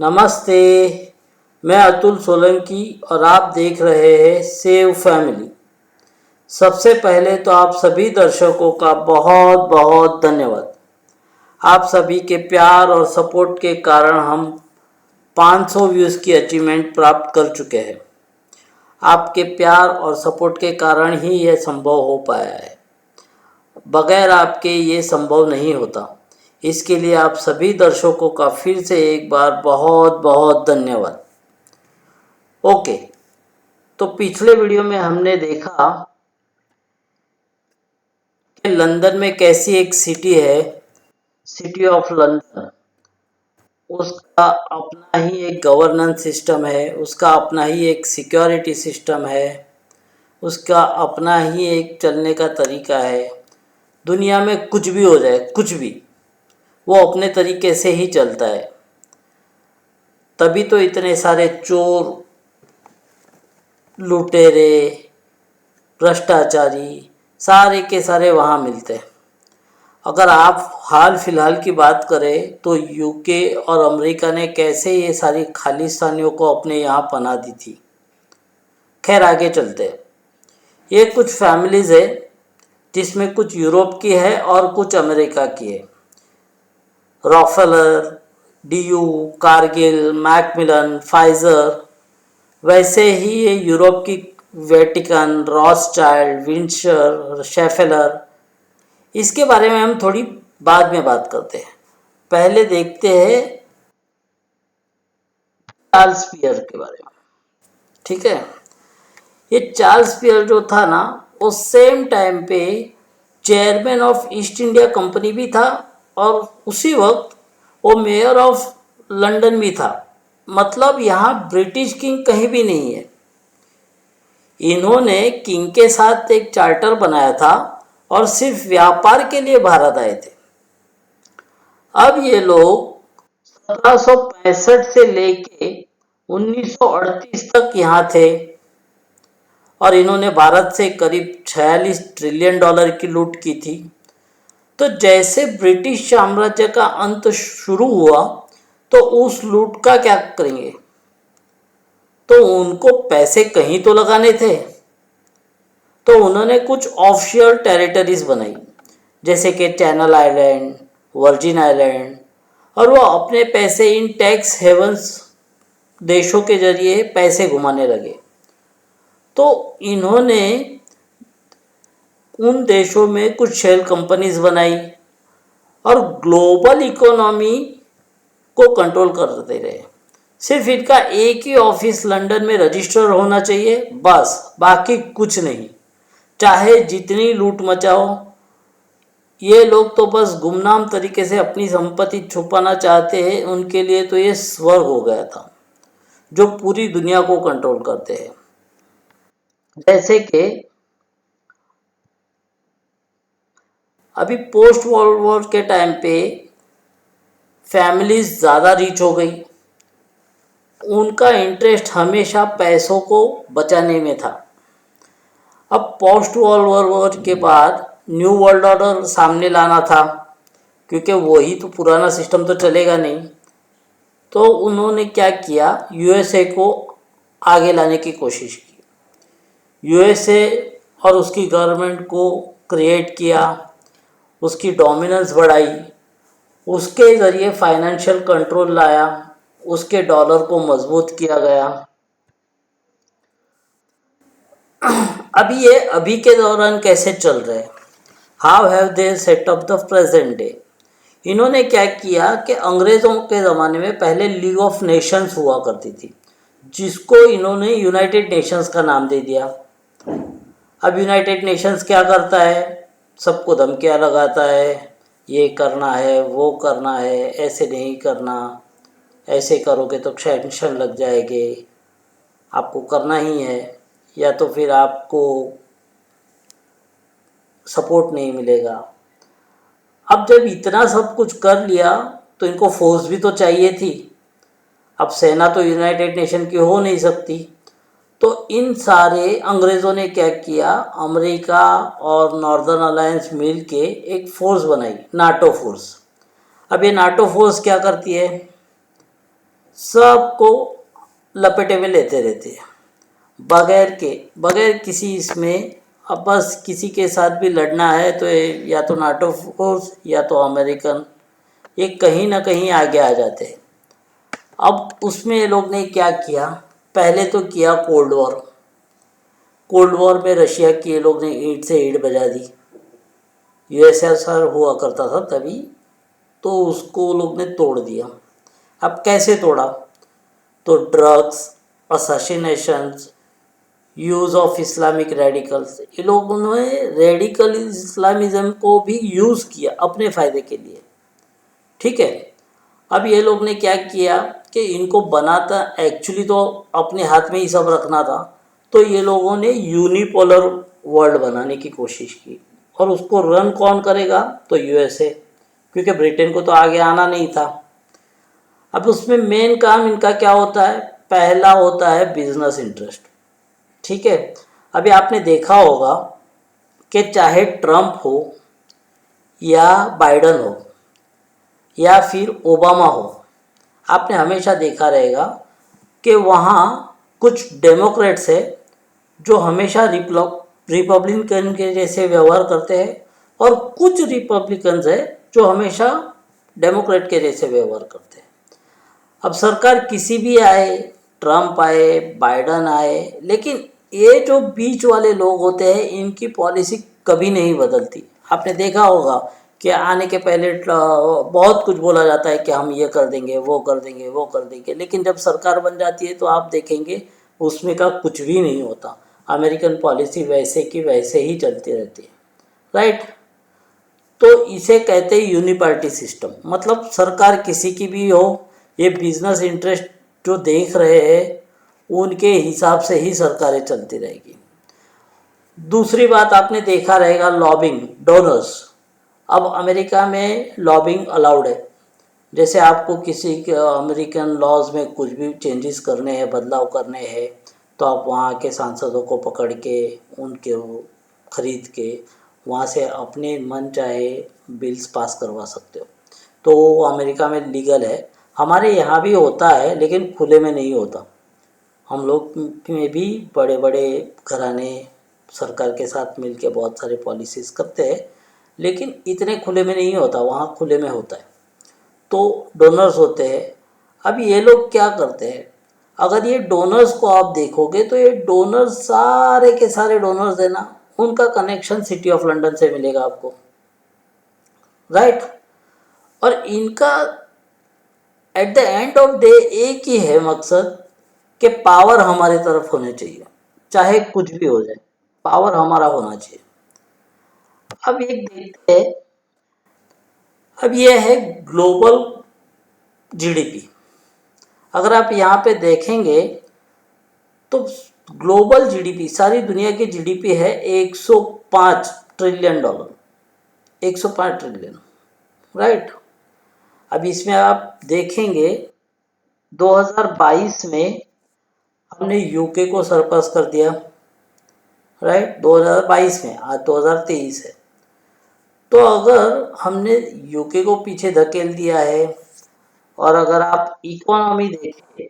नमस्ते। मैं अतुल सोलंकी और आप देख रहे हैं सेव फैमिली। सबसे पहले तो आप सभी दर्शकों का बहुत बहुत धन्यवाद। आप सभी के प्यार और सपोर्ट के कारण हम 500 व्यूज़ की अचीवमेंट प्राप्त कर चुके हैं। आपके प्यार और सपोर्ट के कारण ही यह संभव हो पाया है। बगैर आपके ये संभव नहीं होता। इसके लिए आप सभी दर्शकों का फिर से एक बार बहुत बहुत धन्यवाद। ओके, तो पिछले वीडियो में हमने देखा कि लंदन में कैसी एक सिटी है, सिटी ऑफ लंदन। उसका अपना ही एक गवर्नेंस सिस्टम है, उसका अपना ही एक सिक्योरिटी सिस्टम है, उसका अपना ही एक चलने का तरीका है। दुनिया में कुछ भी हो जाए, कुछ भी, वो अपने तरीके से ही चलता है। तभी तो इतने सारे चोर, लुटेरे, भ्रष्टाचारी सारे के सारे वहाँ मिलते हैं। अगर आप हाल फिलहाल की बात करें तो यूके और अमेरिका ने कैसे ये सारी खालिस्तानियों को अपने यहाँ पनाह दी थी। खैर, आगे चलते हैं। ये कुछ फैमिलीज़ है जिसमें कुछ यूरोप की है और कुछ अमेरिका की है। Rockefeller, DU, Kargil, Macmillan, Pfizer. वैसे ही ये यूरोप की वेटिकन, रॉथस्चाइल्ड, विंडसर, शेफेलर। इसके बारे में हम थोड़ी बाद में बात करते हैं। पहले देखते हैं चार्ल्स पियर के बारे में। ठीक है, ये चार्ल्स पियर जो था ना, वो सेम टाइम पे chairman of east India company भी था और उसी वक्त वो मेयर ऑफ लंदन भी था। मतलब यहाँ ब्रिटिश किंग कहीं भी नहीं है। इन्होंने किंग के साथ एक चार्टर बनाया था और सिर्फ व्यापार के लिए भारत आए थे। अब ये लोग 1765 से लेके 1938 तक यहाँ थे और इन्होंने भारत से करीब 46 ट्रिलियन डॉलर की लूट की थी। तो जैसे ब्रिटिश साम्राज्य का अंत शुरू हुआ तो उस लूट का क्या करेंगे? तो उनको पैसे कहीं तो लगाने थे। तो उन्होंने कुछ ऑफशोर टेरिटरीज बनाई, जैसे कि चैनल आइलैंड, वर्जिन आइलैंड, और वो अपने पैसे इन टैक्स हेवंस देशों के जरिए पैसे घुमाने लगे। तो इन्होंने उन देशों में कुछ शेल कंपनीज बनाई और ग्लोबल इकोनॉमी को कंट्रोल करते रहे। सिर्फ इनका एक ही ऑफिस लंदन में रजिस्टर होना चाहिए, बस, बाकी कुछ नहीं। चाहे जितनी लूट मचाओ, ये लोग तो बस गुमनाम तरीके से अपनी संपत्ति छुपाना चाहते हैं। उनके लिए तो ये स्वर्ग हो गया था, जो पूरी दुनिया को कंट्रोल करते हैं। जैसे कि अभी पोस्ट वर्ल्ड वॉर के टाइम पे फैमिलीज ज़्यादा रिच हो गई। उनका इंटरेस्ट हमेशा पैसों को बचाने में था। अब पोस्ट वर्ल्ड वॉर के बाद न्यू वर्ल्ड ऑर्डर सामने लाना था, क्योंकि वही तो पुराना सिस्टम तो चलेगा नहीं। तो उन्होंने क्या किया, यूएसए को आगे लाने की कोशिश की। यूएसए और उसकी गवर्नमेंट को क्रिएट किया, उसकी डोमिनेंस बढ़ाई, उसके ज़रिए फाइनेंशियल कंट्रोल लाया, उसके डॉलर को मजबूत किया गया। अभी के दौरान कैसे चल रहे हैं? How have they set up the present day? इन्होंने क्या किया कि अंग्रेज़ों के ज़माने में पहले लीग ऑफ नेशंस हुआ करती थी, जिसको इन्होंने यूनाइटेड नेशंस का नाम दे दिया। अब यूनाइटेड नेशंस क्या करता है? सबको धमकियाँ लगाता है, ये करना है, वो करना है, ऐसे नहीं करना, ऐसे करोगे तो सैंक्शन लग जाएंगे, आपको करना ही है, या तो फिर आपको सपोर्ट नहीं मिलेगा। अब जब इतना सब कुछ कर लिया तो इनको फोर्स भी तो चाहिए थी। अब सेना तो यूनाइटेड नेशन की हो नहीं सकती। तो इन सारे अंग्रेज़ों ने क्या किया, अमेरिका और नॉर्दर्न अलायंस मिल के एक फ़ोर्स बनाई, नाटो फोर्स। अब ये नाटो फोर्स क्या करती है? सबको लपेटे में लेते रहते हैं बगैर किसी इसमें। अब बस किसी के साथ भी लड़ना है तो या तो नाटो फोर्स या तो अमेरिकन, ये कहीं ना कहीं आगे आ जाते हैं। अब उसमें ये लोग ने क्या किया, पहले तो किया कोल्ड वॉर में रशिया की ये लोग ने ईंट से ईंट बजा दी। यूएसएसआर हुआ करता था तभी, तो उसको लोग ने तोड़ दिया। अब कैसे तोड़ा, तो drugs, assassinations, use of Islamic radicals, ये लोगों ने रेडिकल इस्लामिज़म को भी यूज़ किया अपने फ़ायदे के लिए। ठीक है। अब ये लोग ने क्या किया कि इनको बनाता एक्चुअली तो अपने हाथ में ही सब रखना था, तो ये लोगों ने यूनिपोलर वर्ल्ड बनाने की कोशिश की। और उसको रन कौन करेगा, तो यूएसए, क्योंकि ब्रिटेन को तो आगे आना नहीं था। अब उसमें मेन काम इनका क्या होता है, पहला होता है बिजनेस इंटरेस्ट। ठीक है। अभी आपने देखा होगा कि चाहे ट्रंप हो या बाइडन हो या फिर ओबामा हो, आपने हमेशा देखा रहेगा कि वहाँ कुछ डेमोक्रेट्स है जो हमेशा रिपब्लिकन के जैसे व्यवहार करते हैं, और कुछ रिपब्लिकन्स है जो हमेशा डेमोक्रेट के जैसे व्यवहार करते हैं। अब सरकार किसी भी आए, ट्रंप आए, बाइडन आए, लेकिन ये जो बीच वाले लोग होते हैं इनकी पॉलिसी कभी नहीं बदलती। आपने देखा होगा कि आने के पहले बहुत कुछ बोला जाता है कि हम ये कर देंगे, वो कर देंगे, वो कर देंगे, लेकिन जब सरकार बन जाती है तो आप देखेंगे उसमें का कुछ भी नहीं होता। अमेरिकन पॉलिसी वैसे की वैसे ही चलती रहती है, राइट। तो इसे कहते हैं यूनिपार्टी सिस्टम, मतलब सरकार किसी की भी हो, ये बिजनेस इंटरेस्ट जो देख रहे हैं उनके हिसाब से ही सरकारें चलती रहेगी। दूसरी बात आपने देखा रहेगा, लॉबिंग, डोनर्स। अब अमेरिका में लॉबिंग अलाउड है। जैसे आपको किसी के अमेरिकन लॉज में कुछ भी चेंजेस करने हैं, बदलाव करने हैं, तो आप वहाँ के सांसदों को पकड़ के उनके खरीद के वहाँ से अपने मन चाहे बिल्स पास करवा सकते हो। तो वो अमेरिका में लीगल है। हमारे यहाँ भी होता है लेकिन खुले में नहीं होता। हम लोग में भी बड़े बड़े घराने सरकार के साथ मिलके बहुत सारे पॉलिसीज़ करते हैं, लेकिन इतने खुले में नहीं होता, वहाँ खुले में होता है। तो डोनर्स होते हैं। अब ये लोग क्या करते हैं, अगर ये डोनर्स को आप देखोगे तो ये डोनर्स सारे के सारे डोनर्स है ना, उनका कनेक्शन सिटी ऑफ लंदन से मिलेगा आपको, राइट। और इनका at the end of day एक ही है मकसद कि पावर हमारी तरफ होनी चाहिए, चाहे कुछ भी हो जाए, पावर हमारा होना चाहिए। अब एक देखते हैं, अब ये है ग्लोबल जीडीपी। अगर आप यहाँ पे देखेंगे तो ग्लोबल जीडीपी, सारी दुनिया की जीडीपी है 105 ट्रिलियन डॉलर, 105 ट्रिलियन, राइट। अब इसमें आप देखेंगे 2022 में हमने यूके को सरपास कर दिया, राइट, 2022 में, आज 2023 है। तो अगर हमने यूके को पीछे धकेल दिया है, और अगर आप इकोनॉमी देखें,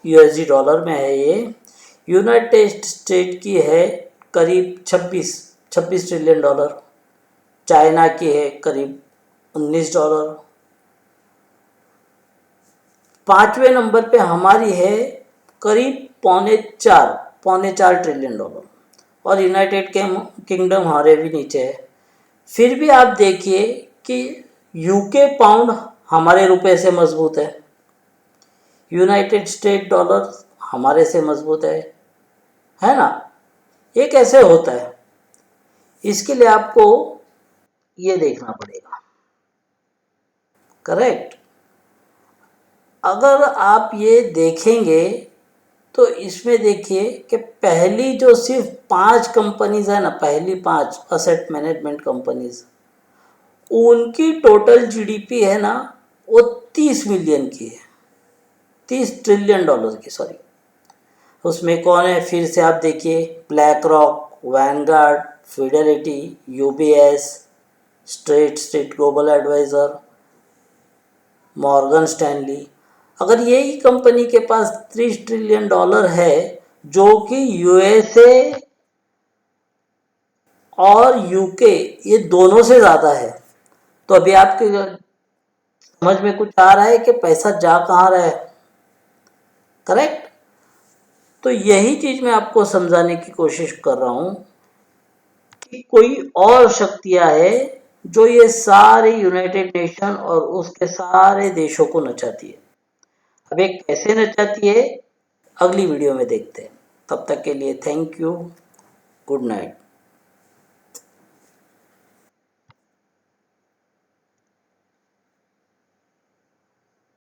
यूएसडी डॉलर में है ये, यूनाइटेड स्टेट की है करीब 26 ट्रिलियन डॉलर, चाइना की है करीब 19 डॉलर, पाँचवें नंबर पे हमारी है करीब पौने चार ट्रिलियन डॉलर, और यूनाइटेड किंगडम हमारे भी नीचे है। फिर भी आप देखिए कि यूके पाउंड हमारे रुपए से मजबूत है, यूनाइटेड स्टेट डॉलर हमारे से मजबूत है ना। ये कैसे होता है, इसके लिए आपको ये देखना पड़ेगा, करेक्ट। अगर आप ये देखेंगे तो इसमें देखिए कि पहली जो सिर्फ 5 कंपनीज है ना, पहली 5 असेट मैनेजमेंट कंपनीज, उनकी टोटल जीडीपी है ना वो 30 मिलियन की है, 30 ट्रिलियन डॉलर की, सॉरी। उसमें कौन है, फिर से आप देखिए, BlackRock, Vanguard, Fidelity, UBS, Street Global Advisor, Morgan Stanley. अगर यही कंपनी के पास $30 ट्रिलियन है, जो कि यूएसए और यूके ये दोनों से ज़्यादा है, तो अभी आपके समझ में कुछ आ रहा है कि पैसा जा कहाँ रहा है? करेक्ट? तो यही चीज़ मैं आपको समझाने की कोशिश कर रहा हूँ कि कोई और शक्तियाँ है जो ये सारे यूनाइटेड नेशन और उसके सारे देशों को नचाती है। अब ये कैसे नचाती है, अगली वीडियो में देखते हैं। तब तक के लिए थैंक यू, गुड नाइट।